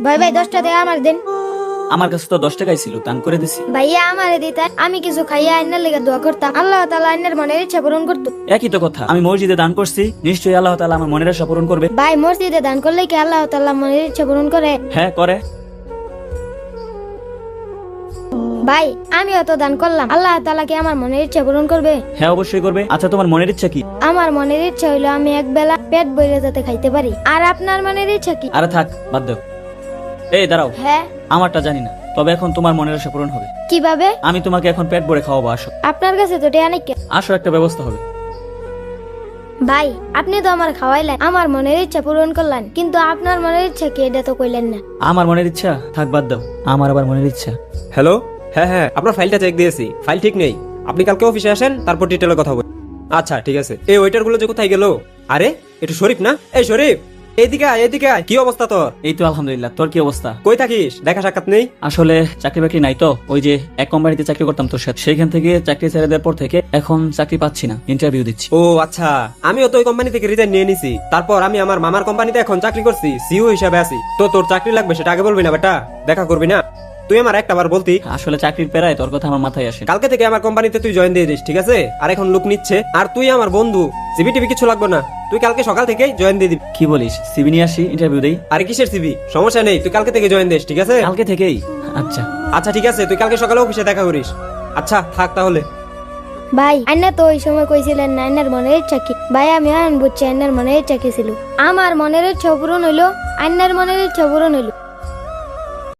ভাই ভাই 10টা টাকা আমার দেন। আমার কাছে তো 10 টাকাই ছিল, দান করে দিছি। ভাইয়া আমারে দিতেন, আমি কিছু খাইয়া আইনার লেগে দোয়া করতাম, আল্লাহ তাআলা আইনার মনের ইচ্ছা পূরণ করতো। একই তো কথা, আমি মসজিদে দান করছি, নিশ্চয়ই আল্লাহ তাআলা আমার মনের আশা পূরণ করবে। ভাই মসজিদে দান করলে কি আল্লাহ তাআলা মনের ইচ্ছা পূরণ করে? হ্যাঁ করে। ভাই আমিও তো দান করলাম, আল্লাহ তাআলা কি আমার মনের ইচ্ছা পূরণ করবে? হ্যাঁ অবশ্যই করবে। আচ্ছা তোমার মনের ইচ্ছা কি? আমার মনের ইচ্ছা হইলো আমি এক বেলা পেট ভরে যাতে খাইতে পারি। আর আপনার মনের ইচ্ছা কি? আরে থাক, বাদ দাও। এই দাঁড়াও, হ্যাঁ আমারটা জানি না, তবে এখন তোমার মনের আশা পূরণ হবে। কিভাবে? আমি তোমাকে এখন পেট ভরে খাওয়াবো, আসো। আপনার কাছে তো টাকা নাই। আসো, একটা ব্যবস্থা হবে। ভাই আপনি তো আমার খাওয়াইলেন, আমার মনের ইচ্ছা পূরণ করলেন, কিন্তু আপনার মনের ইচ্ছা কি এটা তো কইলেন না। আমার মনের ইচ্ছা থাক, বাদ দাও। আমার আবার মনের ইচ্ছা। হ্যালো, হ্যাঁ হ্যাঁ, আপনার ফাইলটা চেক দিয়েছি, ফাইল ঠিক নেই। আপনি কালকে অফিসে আসেন, তারপর ডিটেলে কথা বলি। আচ্ছা ঠিক আছে। এই ওয়েটার গুলো যে কোথায় গেল? আরে এটা শরীফ না? এই শরীফ, এদিকে আয়, এদিকে আয়। কি অবস্থা তোর? এই তো আলহামদুলিল্লাহ, তোর কি অবস্থা? কই থাকিস? দেখা সাক্ষাৎ নেই। আসলে চাকরি বাকরি নাই তো, ওই যে এক কোম্পানিতে চাকরি করতাম তোর সাথে, সেখান থেকে চাকরি ছেড়ে দেওয়ার পর থেকে এখন চাকরি পাচ্ছি না, ইন্টারভিউ দিচ্ছি। ও আচ্ছা, আমিও তো ওই কোম্পানি থেকে রিজাইন নিয়ে নিছি। তারপর আমি আমার মামার কোম্পানিতে এখন চাকরি করছি, সিইও হিসাবে আছি। তো তোর চাকরি লাগবে সেটা আগে বলবি না বেটা? দেখা করবি না? তুই আমার একটা বার বলতি। আসলে চাকরির পেরায় তোর কথা আমার মাথায় আসে। কালকে থেকে আমার কোম্পানিতে তুই জয়েন দিয়ে দিস, ঠিক আছে? আর এখন লোক নিচ্ছে, আর তুই আমার বন্ধু, সিবি টিভি কিছু লাগবে না। তুই কালকে সকাল থেকেই জয়েন দিয়ে দিবি। কি বলিস? সিবি নিয়ে আসি, ইন্টারভিউ দেই? আরে কিসের সিবি? সমস্যা নেই, তুই কালকে থেকে জয়েন দিস, ঠিক আছে? কালকে থেকেই? আচ্ছা আচ্ছা ঠিক আছে, তুই কালকে সকালে অফিসে দেখা করিস। আচ্ছা থাক তাহলে। ভাই আইনা তো ওই সময় কইছিলেন না আইনার মনের ইচ্ছা কি। ভাই আমি বুঝছি আইনার মনের ইচ্ছা কি ছিল। আমার মনের ইচ্ছা পূরণ হইলো, আইনার মনের ইচ্ছা পূরণ হইলো।